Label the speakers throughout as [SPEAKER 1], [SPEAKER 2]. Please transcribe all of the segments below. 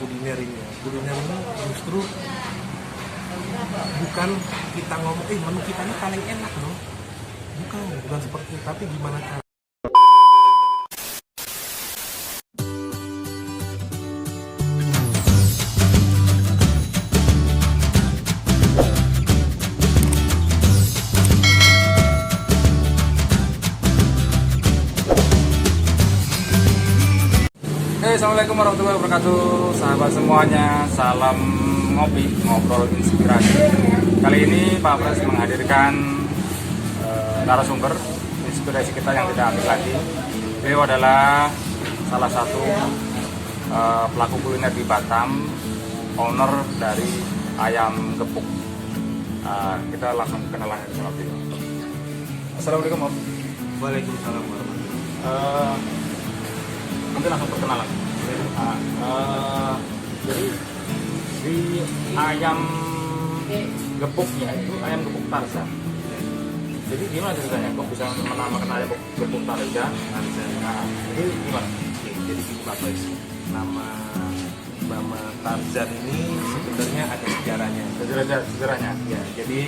[SPEAKER 1] kuliner ini. Kuliner ini justru bukan kita ngomong menu kita ini paling enak loh. Bukan seperti itu, tapi gimana cara.
[SPEAKER 2] Assalamualaikum warahmatullahi wabarakatuh, sahabat semuanya. Salam ngopi, ngobrol inspirasi. Kali ini Pak Pres menghadirkan narasumber inspirasi kita yang tidak asing lagi. Beliau adalah salah satu pelaku kuliner di Batam, owner dari ayam gepuk. Kita langsung kenalan sama beliau. Assalamualaikum Om.
[SPEAKER 1] Waalaikumsalam warahmatullahi.
[SPEAKER 2] Mungkin langsung perkenalan. Jadi di ayam gepuknya itu ayam gepuk Tarzan. Jadi gimana ceritanya? Kok bisa menamakan ayam gepuk Tarzan? Jadi gimana?
[SPEAKER 1] Jadi gini Pak Pres, nama Tarzan ini sebenarnya ada sejarahnya.
[SPEAKER 2] Sejarahnya.
[SPEAKER 1] Ya, jadi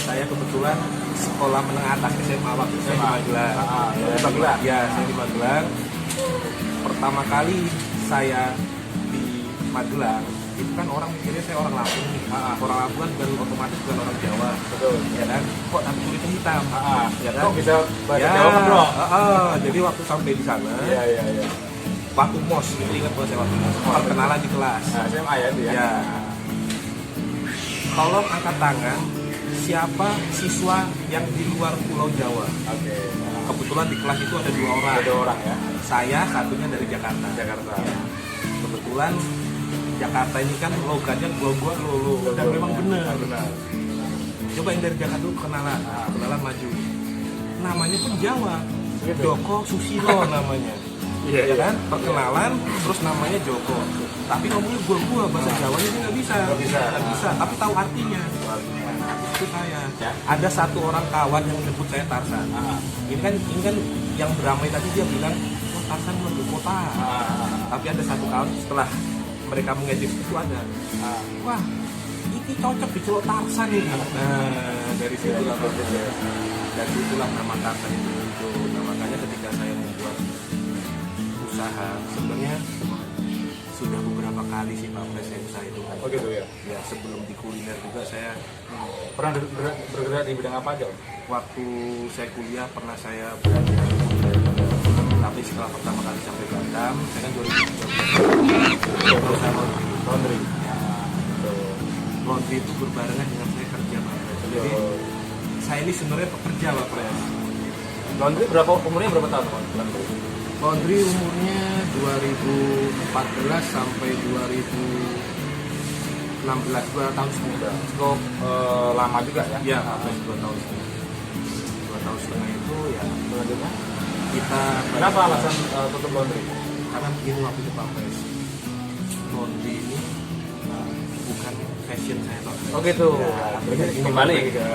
[SPEAKER 1] saya kebetulan sekolah menengah atas SMA waktu saya di Magelang. Saya di Magelang. Pertama kali saya di Magelang itu kan orang mikirnya saya orang Lampung nih. Orang Lampung kan bukan otomatis bukan orang Jawa.
[SPEAKER 2] Betul.
[SPEAKER 1] Ya kan? Kok tapi kulitnya hitam?
[SPEAKER 2] Ya kan? Kok bisa bahasa Jawa kan bro?
[SPEAKER 1] Jadi waktu sampai di sana,
[SPEAKER 2] Iya.
[SPEAKER 1] waktu mos, itu ingat bahwa saya waktu mos, perkenalan di kelas.
[SPEAKER 2] SMA ya itu ya?
[SPEAKER 1] Ya. Tolong angkat tangan siapa siswa yang di luar Pulau Jawa.
[SPEAKER 2] Oke.
[SPEAKER 1] Kebetulan di kelas itu ada dua orang.
[SPEAKER 2] Ada orang ya?
[SPEAKER 1] Saya satunya dari Jakarta. Ya. Kebetulan Jakarta ini kan logatnya gua lolo. Dan memang benar. Coba yang dari Jakarta dulu kenalan maju. Namanya pun Jawa. Joko Susilo namanya. Iya kan? Perkenalan terus namanya Joko. Tapi ngomongnya gua bahasa Jawanya dia nggak bisa. Tapi tahu artinya. Itu saya. Ada satu orang kawan yang menyebut saya Tarzan. Ini kan yang beramai tadi dia bilang, wah Tarzan menuju kota. Tapi ada satu kawan setelah mereka mengedit itu ada, wah ini cocok diceluk Tarzan ini. Nah dari situlah nama Tarzan itu muncul. Nah makanya ketika saya membuat usaha sebenarnya sudah beberapa kali sih Pak Pres saya usaha itu.
[SPEAKER 2] Oh gitu ya?
[SPEAKER 1] Ya sebelum di kuliner juga saya
[SPEAKER 2] pernah bergerak di bidang apa aja?
[SPEAKER 1] Waktu saya kuliah pernah saya berada di kuliner. Tapi setelah pertama kali sampai Batam, saya kan 2013 terus saya laundry. Laundry itu berbarengan dengan saya kerja Pak Pres. Jadi saya ini sebenarnya pekerja Pak Pres.
[SPEAKER 2] Laundry umurnya berapa tahun?
[SPEAKER 1] Laundry umurnya 2014 sampai 2016, 2 tahun setengah.
[SPEAKER 2] Cukup lama juga ya?
[SPEAKER 1] Iya, Pak Pres, 2 tahun setengah. 2 tahun setengah itu ya
[SPEAKER 2] Selanjutnya?
[SPEAKER 1] Kenapa
[SPEAKER 2] alasan tutup laundry?
[SPEAKER 1] Karena begini waktu itu Pak Pres, laundry ini bukan fashion saya Pak Pres.
[SPEAKER 2] Oh gitu.
[SPEAKER 1] Jadi
[SPEAKER 2] kembali ke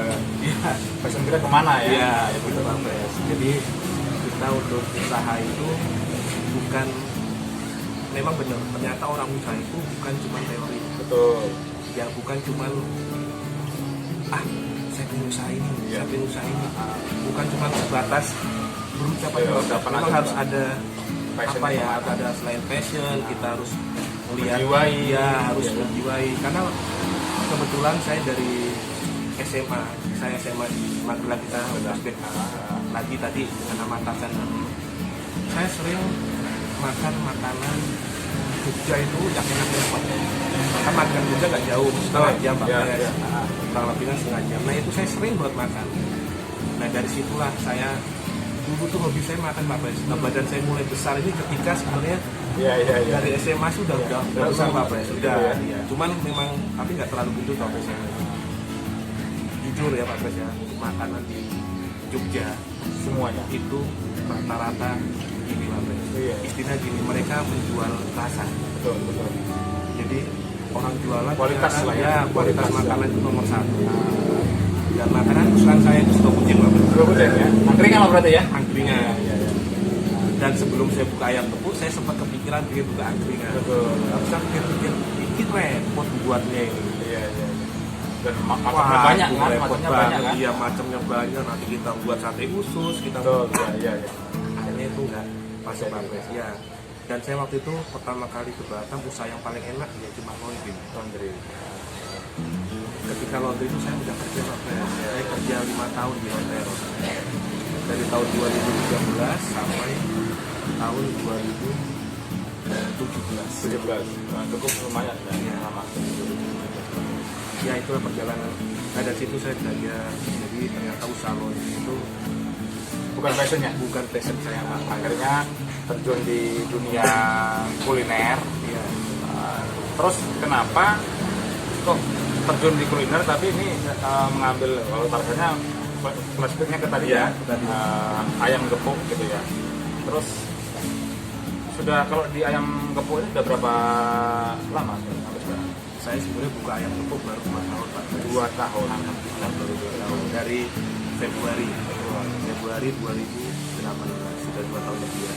[SPEAKER 2] fashion kita kemana ya?
[SPEAKER 1] Iya, itu Pak Pres. Jadi kita untuk usaha itu bukan, memang benar. Ternyata orang usaha itu bukan cuma teori.
[SPEAKER 2] Betul.
[SPEAKER 1] Ya bukan cuma saya punya usaha ini, saya punya usaha ini. Bukan cuma sebatas berucap memang harus ada
[SPEAKER 2] passion
[SPEAKER 1] apa ya, ada selain passion kita harus melihat
[SPEAKER 2] menjiwai,
[SPEAKER 1] harus menjiwai. Karena kebetulan saya dari saya SMA di Magelang, kita flashback lagi tadi dengan nama Tarzan. Saya sering makan makanan Jogja itu yang enak banget. Kan makan Jogja nggak jauh, setengah jam Pak Pres. Kurang lebih kan setengah jam. Nah itu saya sering buat makan. Nah dari situlah saya dulu tuh hobi saya makan Pak Pres. Nah, badan saya mulai besar ini ketika sebenarnya dari SMA sudah besar Pak Pres. Sudah. Ya. Cuman memang tapi nggak terlalu gendut Pak Pres. Jujur ya Pak Pres ya, makanan di Jogja semuanya itu rata-rata gini Pak Pres. Istilah gini, mereka menjual rasa. Betul. Jadi orang jualan
[SPEAKER 2] kualitas lah ya.
[SPEAKER 1] Kualitas makanan itu nomor 1. Dan makanan kesukaan saya itu stok kucing Pak Pres.
[SPEAKER 2] Stok kucing ya. Angkringan lah berarti ya.
[SPEAKER 1] Angkringan. Dan sebelum saya buka ayam gepuk, saya sempat kepikiran bikin buka angkringan.
[SPEAKER 2] Betul.
[SPEAKER 1] Tapi saya pikir dikit repot buatnya ini.
[SPEAKER 2] Iya. Dan macamnya banyak kan, macamnya banyak kan.
[SPEAKER 1] Iya, macamnya banyak. Nanti kita buat sate khusus, kita
[SPEAKER 2] Betul, iya.
[SPEAKER 1] akhirnya itu enggak masuk Pak. Ya. Dan saya waktu itu pertama kali ke Batam, usaha yang paling enak ya cuma laundry. Ketika laundry itu saya udah kerja Pak. Saya kerja 5 tahun di hotel. Dari tahun 2013 sampai tahun 2017.
[SPEAKER 2] Nah, cukup lumayan ya, lama.
[SPEAKER 1] Ya itulah perjalanan. Nah, dari situ saya belajar. Jadi ternyata usaha laundry itu
[SPEAKER 2] Bukan passionnya.
[SPEAKER 1] bukan passion saya Pak.
[SPEAKER 2] Akhirnya terjun di dunia kuliner.
[SPEAKER 1] Iya.
[SPEAKER 2] Terus kenapa kok terjun di kuliner tapi ini mengambil kalau targetnya flashbacknya ke tadi
[SPEAKER 1] Iya,
[SPEAKER 2] ya,
[SPEAKER 1] tadi.
[SPEAKER 2] ayam gepuk gitu ya. Terus sudah kalau di ayam gepuk ini udah berapa lama sampai sekarang?
[SPEAKER 1] Saya sebenarnya buka ayam gepuk baru 2 tahun Pak.
[SPEAKER 2] 2 tahun.
[SPEAKER 1] Alhamdulillah baru 2 tahun. Dari Februari 2018 sudah 2 tahun lebih ya.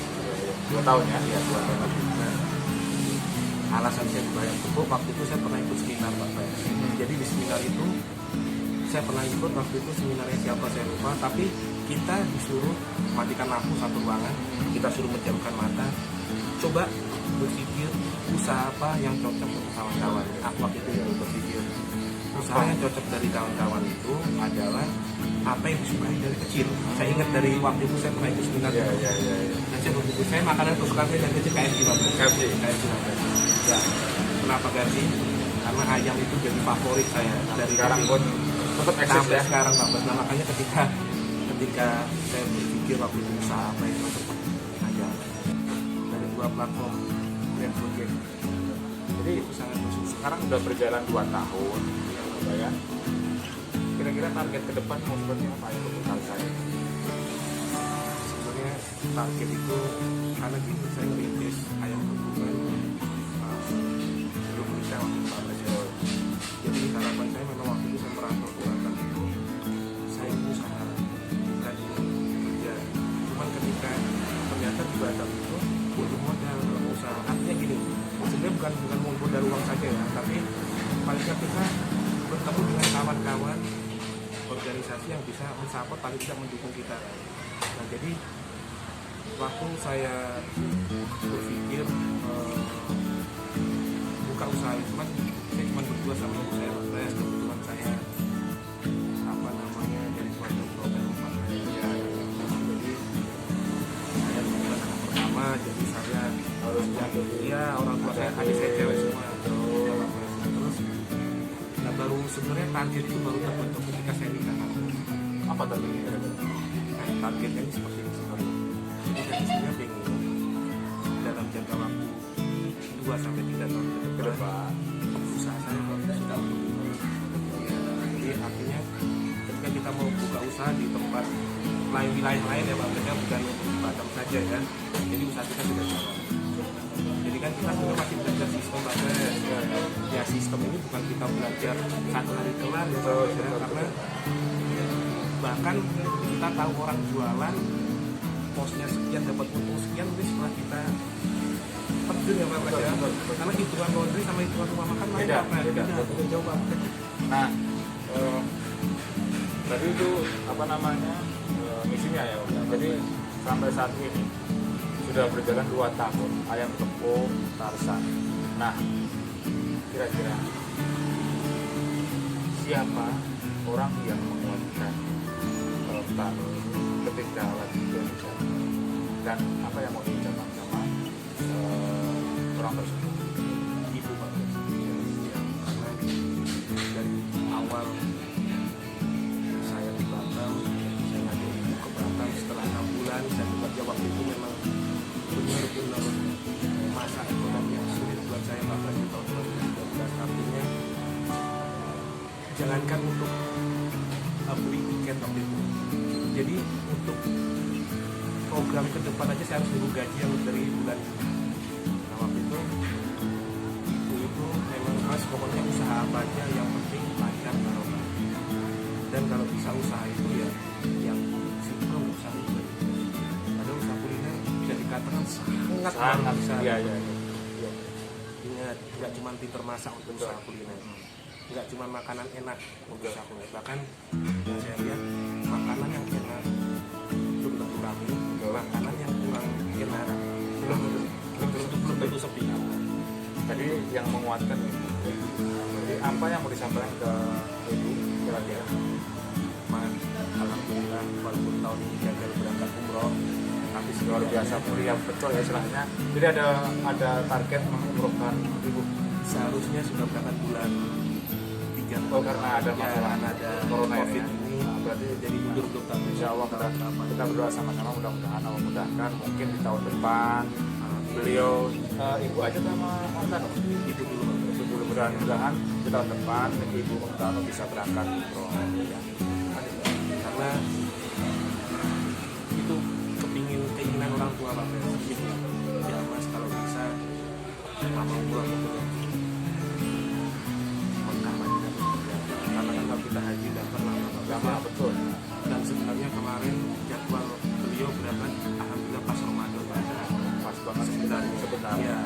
[SPEAKER 2] 2 tahun ya.
[SPEAKER 1] Iya 2 tahun lebih. Nah, alasan saya buka ayam gepuk waktu itu saya pernah ikut seminar Pak. Jadi di seminar itu saya pernah ikut waktu itu seminarnya siapa saya lupa, tapi kita disuruh matikan lampu satu ruangan, kita suruh menjamkan mata, coba berpikir usaha apa yang cocok untuk kawan-kawan. Aku waktu itu yang berpikir usaha yang cocok dari kawan-kawan itu adalah apa yang disukai dari kecil. Saya ingat dari waktu itu saya pernah ikut seminar.
[SPEAKER 2] Iya.
[SPEAKER 1] Dan saya berpikir saya makanan kesukaan saya dari kecil KFC Pak. KFC. Ya, kenapa KFC? Karena ayam itu jadi favorit saya dari
[SPEAKER 2] Sekarang
[SPEAKER 1] kecil.
[SPEAKER 2] pun tetap eksis
[SPEAKER 1] Sampai
[SPEAKER 2] ya.
[SPEAKER 1] sekarang Pak. Nah, makanya ketika saya berpikir waktu itu usaha apa yang cocok aja dari 2 platform Grab Gojek.
[SPEAKER 2] Jadi
[SPEAKER 1] Itu sangat bersyukur.
[SPEAKER 2] sekarang udah berjalan 2 tahun ya. Kira-kira target ke depan mau seperti apa ya untuk saya?
[SPEAKER 1] Sebenarnya target itu karena gini saya merintis ayam gepuk kan sebelum menikah waktu itu Pak Presiden. Jadi harapan saya memang waktu itu saya merantau ke Batam itu saya usaha bukan kerja. Cuman ketika ternyata di Batam itu butuh modal dalam usaha. Artinya gini, sebenarnya bukan modal uang saja ya, tapi paling tidak kita bertemu dengan kawan-kawan organisasi yang bisa mensupport, paling tidak mendukung kita. Nah jadi waktu saya berpikir buka usaha itu kan saya cuma berdua sama ibu saya, kebetulan saya dari keluarga problem ya. Jadi saya bukan anak pertama, jadi saya harus jaga dia, orang tua saya, adik saya cewek semua. Terus nah baru sebenarnya target itu baru terbentuk ketika saya nikah.
[SPEAKER 2] Apa targetnya?
[SPEAKER 1] Targetnya ini seperti ini sebenarnya. Jadi saya sebenarnya pengen dalam jangka waktu 2-3 tahun ke depan usaha saya sudah optimal. Jadi artinya ketika kita mau buka usaha di tempat wilayah lain ya Pak, bukan untuk di Batam saja ya. Jadi usaha kita sudah jalan. Jadi kan kita sebenarnya masih belajar sistem Pak. Ya sistem ini bukan kita belajar satu hari kelar ya Pak, karena bahkan kita tahu orang jualan posnya sekian dapat untung sekian, mungkin setelah kita terjun ya Pak ya. Karena hitungan laundry sama hitungan rumah makan
[SPEAKER 2] beda
[SPEAKER 1] jauh banget.
[SPEAKER 2] Nah, tadi itu apa namanya misinya ya Om. Jadi sampai saat ini sudah berjalan 2 tahun ayam gepuk Tarsan. Nah, kira-kira siapa orang yang menguatkan Pak ketika lagi Indonesia dan apa yang mau diucapkan sama orang tersebut?
[SPEAKER 1] Ibu Pak. Karena dari awal saya di Batam, saya ngajak ibu ke Batam setelah 6 bulan saya bekerja waktu itu memang benar-benar masa ekonomi yang sulit buat saya Pak di tahun 2013. Artinya jangankan untuk beli tiket waktu itu. Jadi untuk program ke depan aja saya harus nunggu gaji yang dari bulan. Nah waktu itu ibu itu memang mas pokoknya usaha apa aja yang penting lancar barokah. Dan kalau bisa usaha itu ya yang simpel, nggak usah ribet. Ada usaha kuliner bisa dikatakan sangat
[SPEAKER 2] sangat
[SPEAKER 1] bisa.
[SPEAKER 2] iya.
[SPEAKER 1] Ingat, nggak cuma pinter masak untuk usaha kuliner, nggak cuma makanan enak untuk usaha kuliner, bahkan yang saya lihat makanan yang enak belum tentu rame, makanan yang kurang enak belum tentu sepi.
[SPEAKER 2] Tadi yang menguatkan itu. Jadi apa yang mau disampaikan ke ibu kira-kira?
[SPEAKER 1] Alhamdulillah walaupun tahun ini gagal berangkat umroh, tapi
[SPEAKER 2] Luar biasa mulia betul ya istilahnya. Jadi ada target mengumrohkan ibu.
[SPEAKER 1] seharusnya sudah berangkat bulan 3.
[SPEAKER 2] Oh karena ada masalah
[SPEAKER 1] ada
[SPEAKER 2] corona
[SPEAKER 1] COVID
[SPEAKER 2] ini.
[SPEAKER 1] ini,
[SPEAKER 2] Nah, berarti
[SPEAKER 1] jadi mundur tahun
[SPEAKER 2] insya Allah kita berdoa sama-sama mudah-mudahan Allah mudahkan mungkin di tahun depan beliau ibu aja sama mantan
[SPEAKER 1] itu dulu.
[SPEAKER 2] itu dulu mudah-mudahan di tahun depan ibu Tano bisa berangkat umroh ya.
[SPEAKER 1] Karena itu keinginan orang tua Pak Pres. Gitu. Ya Mas kalau bisa mama pulang ke Mekah Madinah. Karena kan kalau kita haji dapat lama
[SPEAKER 2] Betul.
[SPEAKER 1] dan sebenarnya kemarin jadwal beliau berangkat alhamdulillah pas Ramadan
[SPEAKER 2] Pas banget
[SPEAKER 1] sebenarnya. Ya,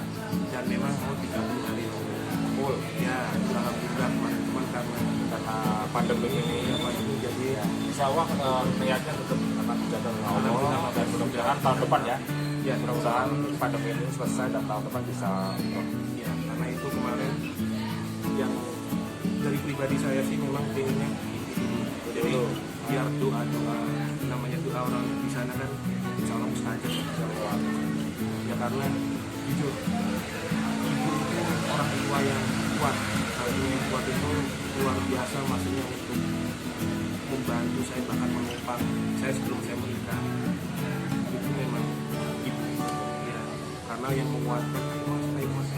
[SPEAKER 1] dan memang mau 30 hari
[SPEAKER 2] full
[SPEAKER 1] ya alhamdulillah kemarin cuman
[SPEAKER 2] karena pandemi ini
[SPEAKER 1] jadi
[SPEAKER 2] insya Allah niatnya tetap akan menjaga Allah dan mudah-mudahan tahun depan ya mudah-mudahan pandemi ini selesai dan tahun depan bisa umroh.
[SPEAKER 1] ya karena itu kemarin yang dari pribadi saya sih memang pengennya jadi biar doa namanya doa orang di sana kan insya Allah mustajab ya karena jujur ibu orang tua yang kuat artinya yang kuat itu luar biasa maksudnya untuk membantu saya bahkan menopang saya sebelum saya menikah itu memang ibu ya karena yang menguatkan ayo mas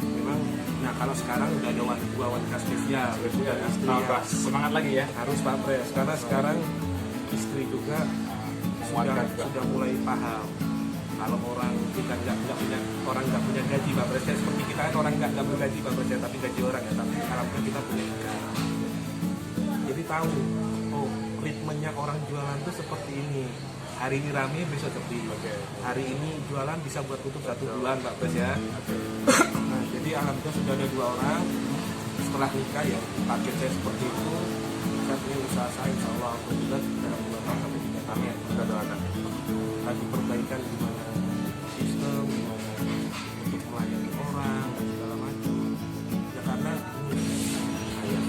[SPEAKER 1] memang nah kalau sekarang udah ada dua wanita spesial
[SPEAKER 2] Ya, tambah semangat lagi ya
[SPEAKER 1] harus Pak Pres karena sekarang istri juga sudah mulai paham kalau orang kita nggak punya gaji Pak Pres seperti kita kan orang nggak bergaji Pak Pres tapi gaji orang ya tapi alhamdulillah kita punya income. Jadi tahu oh ritmenya orang jualan tuh seperti ini, hari ini rame besok sepi. Hari ini jualan bisa buat tutup 1 bulan Pak Pres ya. Nah, jadi alhamdulillah sudah ada 2 orang setelah nikah ya target saya seperti itu. Saya punya usaha saya insya Allah alhamdulillah dalam 2 tahun sampai 3 tahun ya kita doakan lagi perbaikan gimana sistem gimana untuk melayani orang dan segala macam ya karena saya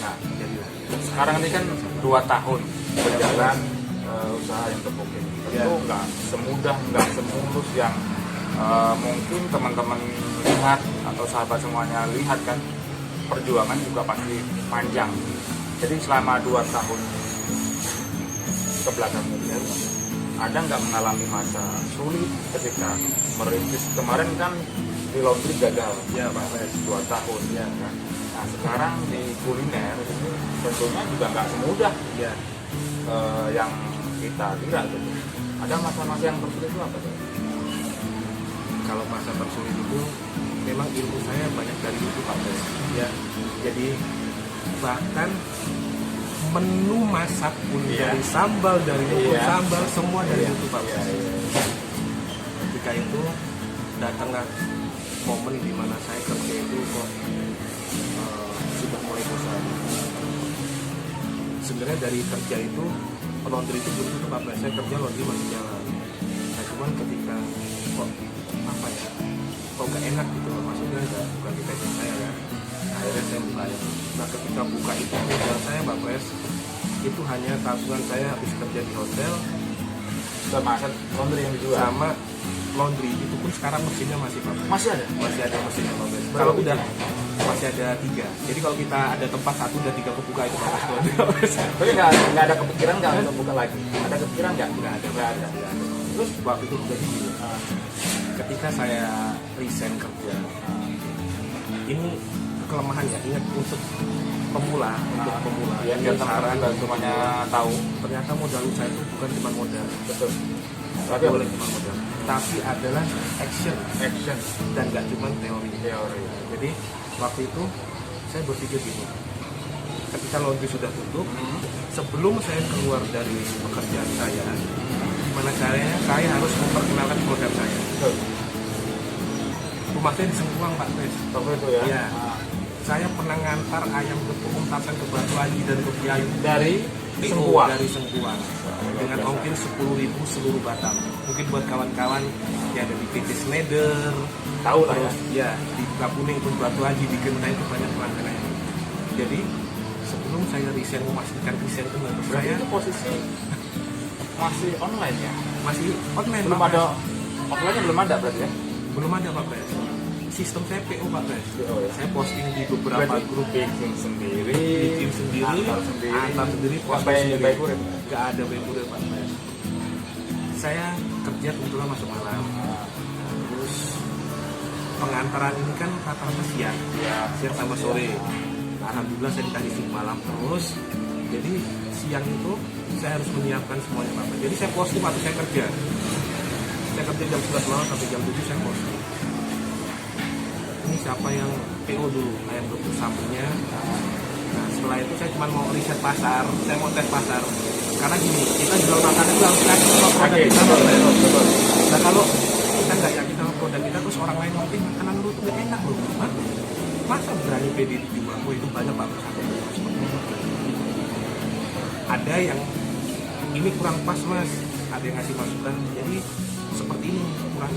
[SPEAKER 2] nah jadi sekarang ini kan 2 tahun berjalan usaha yang tepuk ini tentu nggak semudah nggak semulus yang mungkin teman-teman lihat atau sahabat semuanya lihat kan perjuangan juga pasti panjang jadi selama 2 tahun ke belakang ini ada nggak mengalami masa sulit ketika merintis kemarin kan di laundry gagal
[SPEAKER 1] ya Pak Pres
[SPEAKER 2] 2 tahun ya kan nah sekarang di kuliner ini tentunya juga nggak semudah
[SPEAKER 1] ya
[SPEAKER 2] yang kita kira gitu ada masa-masa yang tersulit itu apa tuh?
[SPEAKER 1] kalau masa tersulit itu memang ilmu saya banyak dari itu Pak Pres ya jadi bahkan menu masak pun dari sambal dari sambal semua dari itu Pak Pres ketika itu datanglah momen di mana saya kerja itu kok sudah mulai bosan sebenarnya dari kerja itu laundry itu belum tutup Pak Pres saya kerja laundry masih jalan nah cuman ketika kok apa ya kok gak enak gitu loh maksudnya bukan di passion saya ya akhirnya saya buka ya nah ketika buka itu modal saya Pak Pres itu hanya tabungan saya habis kerja di hotel
[SPEAKER 2] sama laundry yang dijual
[SPEAKER 1] sama laundry itu pun sekarang mesinnya masih Pak Pres
[SPEAKER 2] masih ada
[SPEAKER 1] mesinnya Pak Pres kalau udah masih ada 3 jadi kalau kita ada tempat 1 dan 3 kebuka itu Pak Pres
[SPEAKER 2] tapi nggak ada kepikiran nggak untuk buka lagi ada kepikiran nggak ada
[SPEAKER 1] terus waktu itu jadi gini ketika saya resign kerja ini kelemahan ya ingat untuk pemula
[SPEAKER 2] ya biar teman-teman dan semuanya tahu
[SPEAKER 1] ternyata modal usaha itu bukan cuma modal
[SPEAKER 2] betul
[SPEAKER 1] tapi boleh cuma modal tapi adalah action dan nggak cuma teori jadi waktu itu saya berpikir gini ketika laundry sudah tutup sebelum saya keluar dari pekerjaan saya gimana caranya saya harus memperkenalkan produk saya.
[SPEAKER 2] Betul.
[SPEAKER 1] Rumah saya di Sengkuang Pak Pres.
[SPEAKER 2] Toko itu ya.
[SPEAKER 1] Iya. Saya pernah ngantar ayam gepuk umtasan ke Batu Haji dan ke Piayu
[SPEAKER 2] Dari
[SPEAKER 1] PO
[SPEAKER 2] Sengkuang.
[SPEAKER 1] dari Sengkuang dengan ongkir 10.000 seluruh Batam. Mungkin buat kawan-kawan yang ada di PT Schneider,
[SPEAKER 2] Tahu lah ya.
[SPEAKER 1] terus ya di Kapuning pun Batu Haji di Genteng itu banyak pelanggan. Jadi sebelum saya resign, memastikan resign itu
[SPEAKER 2] Berarti
[SPEAKER 1] saya
[SPEAKER 2] itu posisi masih online ya.
[SPEAKER 1] masih online.
[SPEAKER 2] Belum
[SPEAKER 1] Pak
[SPEAKER 2] ada
[SPEAKER 1] Pres.
[SPEAKER 2] offline-nya belum ada berarti ya.
[SPEAKER 1] Belum ada Pak Pres. Sistem saya PO Pak Pres.
[SPEAKER 2] PO ya.
[SPEAKER 1] Saya posting di beberapa
[SPEAKER 2] Berarti
[SPEAKER 1] grup,
[SPEAKER 2] bikin sendiri,
[SPEAKER 1] bikin sendiri, antar sendiri,
[SPEAKER 2] Nggak
[SPEAKER 1] posting
[SPEAKER 2] by
[SPEAKER 1] sendiri.
[SPEAKER 2] kurir.
[SPEAKER 1] Nggak ada by kurir Pak Pres. Saya kerja kebetulan masuk malam. Terus pengantaran ini kan rata-rata siang,
[SPEAKER 2] Ya,
[SPEAKER 1] siang sama sore. Alhamdulillah saya dikasih shift malam terus. Jadi siang itu saya harus menyiapkan semuanya Pak Pres. Jadi saya posting waktu saya kerja. Saya kerja jam 11 malam sampai jam 7 saya posting. Ini siapa yang PO dulu, ayam gepuk sampingnya. Nah setelah itu saya cuma mau riset pasar, saya mau tes pasar. Karena gini, kita jual makanan itu harus yakin sama produk kita. Nah kalau kita nggak yakin sama produk kita, terus orang lain ngomong makanan lu tuh nggak enak loh. Hah? Masa berani pede dijual? Oh itu banyak Pak Pres. Ada yang ini kurang pas Mas, ada yang ngasih masukan. Jadi seperti ini, kurang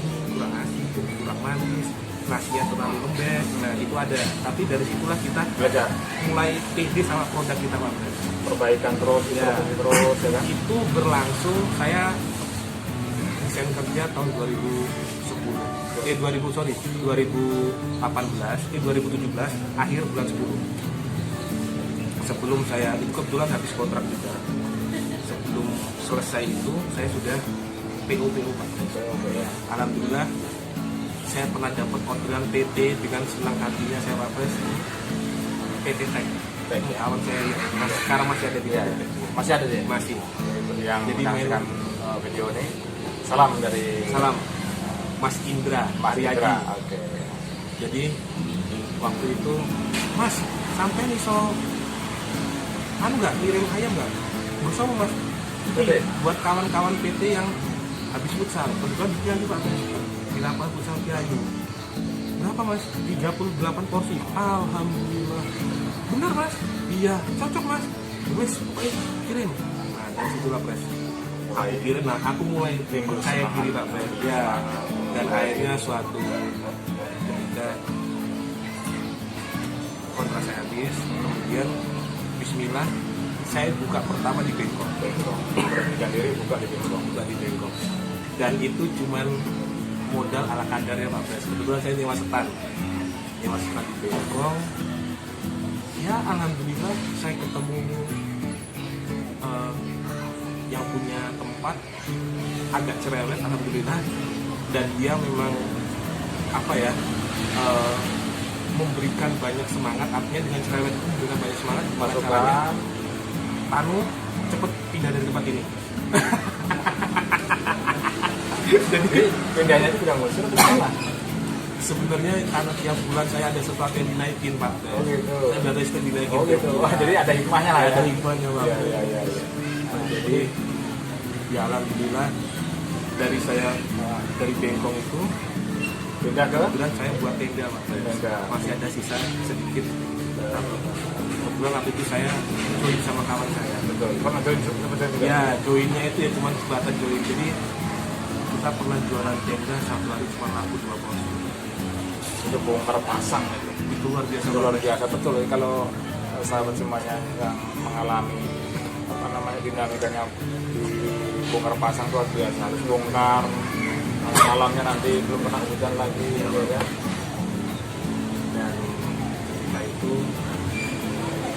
[SPEAKER 1] asin, kurang manis, nasinya terlalu lembek. Nah itu ada. Tapi dari situlah kita
[SPEAKER 2] belajar
[SPEAKER 1] mulai pede sama produk kita Pak Pres.
[SPEAKER 2] perbaikan terus,
[SPEAKER 1] Ya.
[SPEAKER 2] terus ya kan.
[SPEAKER 1] Itu berlangsung saya desain kerja tahun 2017 akhir bulan 10. Sebelum saya itu kebetulan habis kontrak juga. Sebelum selesai itu saya sudah PO Pak. Alhamdulillah saya pernah dapat orderan PT dengan senang hatinya saya Pak Pres. PT Tech. Awal saya sekarang masih ada di
[SPEAKER 2] Ya,
[SPEAKER 1] PT.
[SPEAKER 2] masih ada ya.
[SPEAKER 1] Masih.
[SPEAKER 2] Yang
[SPEAKER 1] Jadi
[SPEAKER 2] menyaksikan video ini, salam dari
[SPEAKER 1] Salam Mas Indra
[SPEAKER 2] Mas
[SPEAKER 1] Aryaji.
[SPEAKER 2] Indra. Oke.
[SPEAKER 1] Jadi waktu itu Mas sampai nih so anu nggak kirim ayam nggak? Bisa Mas.
[SPEAKER 2] Oke.
[SPEAKER 1] Buat kawan-kawan PT yang habis futsal, kebetulan di Piayu Pak. Di lapangan futsal Piayu. Berapa Mas? 38 porsi. Alhamdulillah. Benar Mas? Iya, cocok Mas. Wes, pokoknya kirim. Nah, dari situ lah Pres. Aku kirim, nah aku mulai percaya diri Pak Pres. Ya, dan akhirnya suatu ketika kontrak saya habis, kemudian Bismillah saya buka pertama di Bangkok.
[SPEAKER 2] Beranikan diri buka di Bangkok.
[SPEAKER 1] Buka di Bangkok. Dan itu cuman modal ala kadarnya Pak Pres. Kebetulan saya nyewa setan di Bangkok. Ya alhamdulillah saya ketemu yang punya tempat agak cerewet alhamdulillah, dan dia memang apa ya memberikan banyak semangat. Artinya dengan cerewet itu memberikan banyak semangat. Gimana caranya? Tanu cepet pindah dari tempat ini.
[SPEAKER 2] Jadi pindahnya itu tidak ngusir atau gimana?
[SPEAKER 1] Sebenarnya karena tiap bulan saya ada sesuatu yang dinaikin Pak.
[SPEAKER 2] Oh gitu.
[SPEAKER 1] Saya ada restu dinaikin.
[SPEAKER 2] Oh gitu. Wah, jadi ada hikmahnya lah ya.
[SPEAKER 1] Ada hikmahnya Pak.
[SPEAKER 2] Iya.
[SPEAKER 1] Nah, jadi ya alhamdulillah dari saya dari Bengkong itu
[SPEAKER 2] Pindah ke
[SPEAKER 1] kemudian saya buat tenda Pak.
[SPEAKER 2] Tenda.
[SPEAKER 1] Masih ada sisa sedikit. Kebetulan waktu itu saya join sama kawan saya.
[SPEAKER 2] betul. Pernah join juga.
[SPEAKER 1] Ya joinnya itu ya cuma sebatas join. Jadi kita pernah jualan tenda satu hari cuma laku 2 porsi.
[SPEAKER 2] Itu bongkar pasang itu.
[SPEAKER 1] Itu luar biasa.
[SPEAKER 2] Itu luar biasa betul. Kalau sahabat semuanya yang mengalami apa namanya dinamikanya di bongkar pasang itu luar biasa. Harus bongkar malamnya nanti belum kena hujan lagi gitu ya.
[SPEAKER 1] Dan setelah itu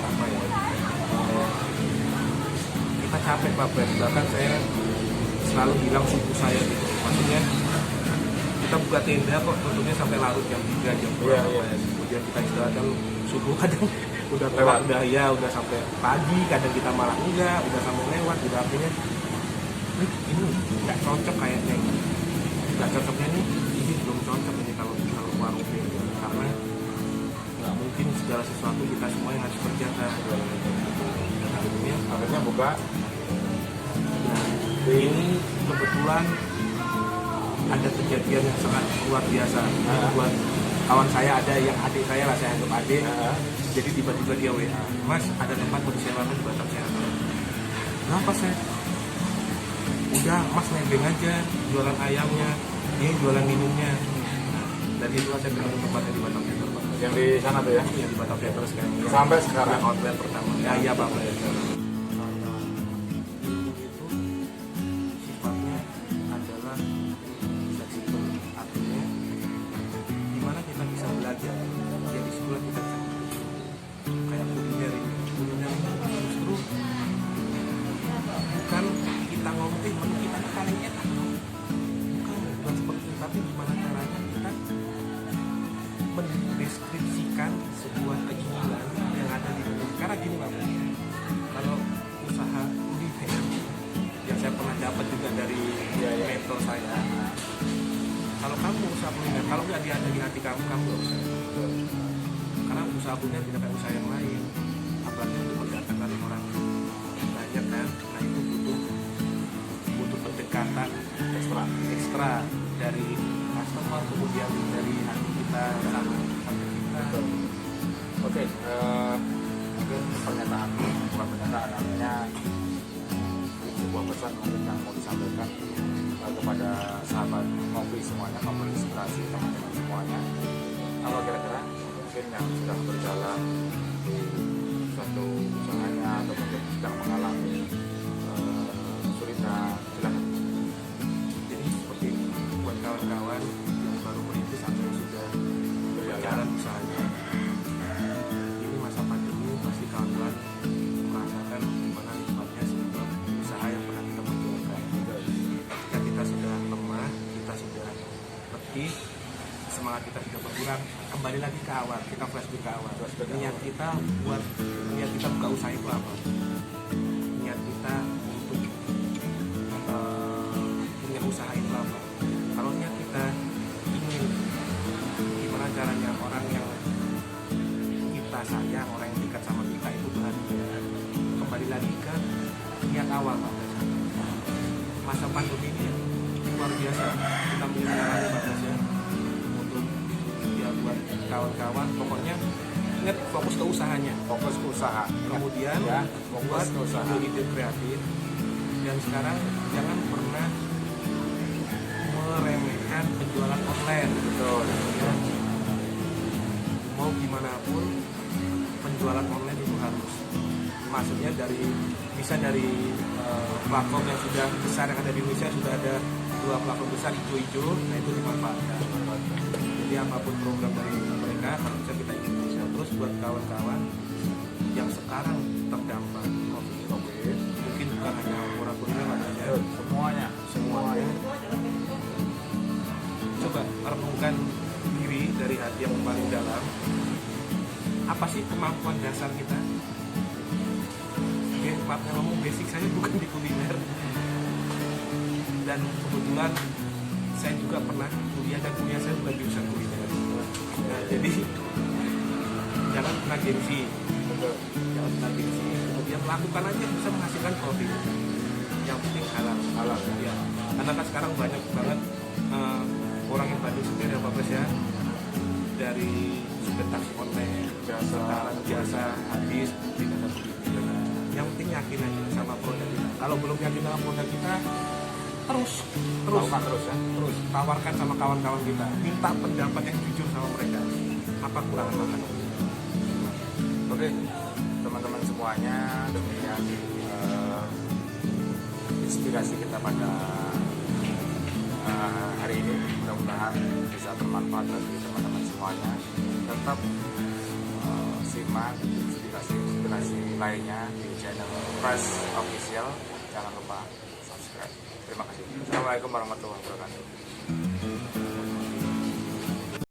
[SPEAKER 1] apa ya kita capek Pak Pres. Bahkan saya selalu bilang suku saya gitu, maksudnya kita buka tenda kok tutupnya sampai larut jam 3 jam 4
[SPEAKER 2] Iya.
[SPEAKER 1] kemudian kita istirahat kan subuh kadang udah
[SPEAKER 2] Lewat.
[SPEAKER 1] udah sampai pagi, kadang kita malah enggak, udah sampai lewat, udah artinya ini nggak cocok kayaknya, nggak cocoknya nih, ini belum cocok ini kalau warung ini, karena nggak mungkin segala sesuatu kita semua yang harus kerjakan. Dan akhirnya
[SPEAKER 2] Akhirnya buka
[SPEAKER 1] ini kebetulan kebetulan ada kejadian yang sangat luar biasa. Buat kawan saya ada yang adik saya lah, saya anggap adik. Jadi tiba-tiba dia WA, Mas ada tempat mau disewakan di Batam Selatan. Kenapa saya? Udah Mas nebeng aja, jualan ayamnya, ini jualan minumnya. Dari itulah saya pindah tempatnya di Batam Center, Pak.
[SPEAKER 2] Yang di sana tuh ya?
[SPEAKER 1] Yang di Batam Center sekarang.
[SPEAKER 2] Sampai sekarang?
[SPEAKER 1] Yang outlet pertama. Ya iya Pak. Itu sifatnya adalah fleksibel, artinya gimana kita bisa belajar. Jadi sekolah kita kayak kuliner justru bukan kita ngomong menu kita paling enak, bukan seperti itu, tapi gimana caranya kita mendeskripsikan sebuah keunggulan yang ada di menu. Karena gini Pak, kalau usaha kuliner yang saya pernah dapat juga dari mentor saya, kalau kamu usaha kuliner, kalau nggak ada di hati kamu nggak usah. Karena usaha kuliner tidak kayak usaha yang lain, apalagi untuk mendatangkan orang banyak kan. Nah itu butuh pendekatan ekstra dari customer, kemudian dari hati kita sama kita.
[SPEAKER 2] Oke, mungkin pernyataan artinya sebuah pesan mungkin yang mau disampaikan kepada sahabat ngopi semuanya, ngopi inspirasi teman-teman semuanya. Kalau kira-kira mungkin yang sedang berjalan di suatu usahanya atau mungkin sedang mengalami kesulitan, silakan.
[SPEAKER 1] Jadi seperti buat kawan-kawan yang baru merintis atau sudah berjalan usahanya, ini masa pandemi pasti kawan-kawan merasakan gimana nikmatnya sebuah usaha yang pernah kita perjuangkan. Ketika kita sudah lemah, kita sudah letih, semangat kita sudah berkurang, kembali lagi ke awal, kita flashback ke awal. Niat kita buka usaha itu apa? Niat kita untuk punya usaha itu apa? Kalau niat kita ingin gimana caranya orang yang kita sayang, orang yang dekat sama kita itu bahagia, kembali lagi ke niat awal Pak. Masa pandemi ini luar biasa, kita menjalani batasnya untuk ya buat kawan-kawan, pokoknya ingat fokus ke usahanya,
[SPEAKER 2] Fokus ke usaha.
[SPEAKER 1] kemudian
[SPEAKER 2] Ya,
[SPEAKER 1] buat
[SPEAKER 2] fokus ke usaha.
[SPEAKER 1] ide kreatif. Dan sekarang jangan pernah meremehkan penjualan online.
[SPEAKER 2] Betul.
[SPEAKER 1] Ya. Mau gimana pun penjualan online itu harus, maksudnya bisa dari platform yang sudah besar yang ada di Indonesia. Sudah ada 2 platform besar hijau-hijau, nah itu dimanfaatkan. Jadi apapun program dari mereka kalau bisa kita ikuti. Terus buat kawan-kawan yang sekarang terdampak COVID, mungkin bukan hanya orang kuliner saja, semuanya coba renungkan diri dari hati yang paling dalam. Apa sih kemampuan dasar kita? Oke, maafnya ngomong basic saya bukan di kuliner. Dan kebetulan saya juga pernah kuliah, dan kuliah saya bukan jurusan kuliner. Nah, jadi jangan pernah gengsi, kemudian lakukan aja, bisa menghasilkan profit. Yang penting halal ya. Karena kan sekarang banyak banget orang yang bantu supir ya Pak Pres ya, dari supir taksi online, jasa habis tidak ada begitu. Yang penting yakin aja sama produk kita. Kalau belum yakin sama produk kita, terus tawarkan sama kawan-kawan kita, minta pendapat yang jujur sama mereka, apa kurangan makan.
[SPEAKER 2] Oke, teman-teman semuanya, demikian inspirasi kita pada hari ini. Mudah-mudahan bisa bermanfaat bagi teman-teman semuanya. Tetap simak inspirasi lainnya di channel Press Official. Jangan lupa subscribe. Terima kasih. Assalamualaikum warahmatullahi wabarakatuh.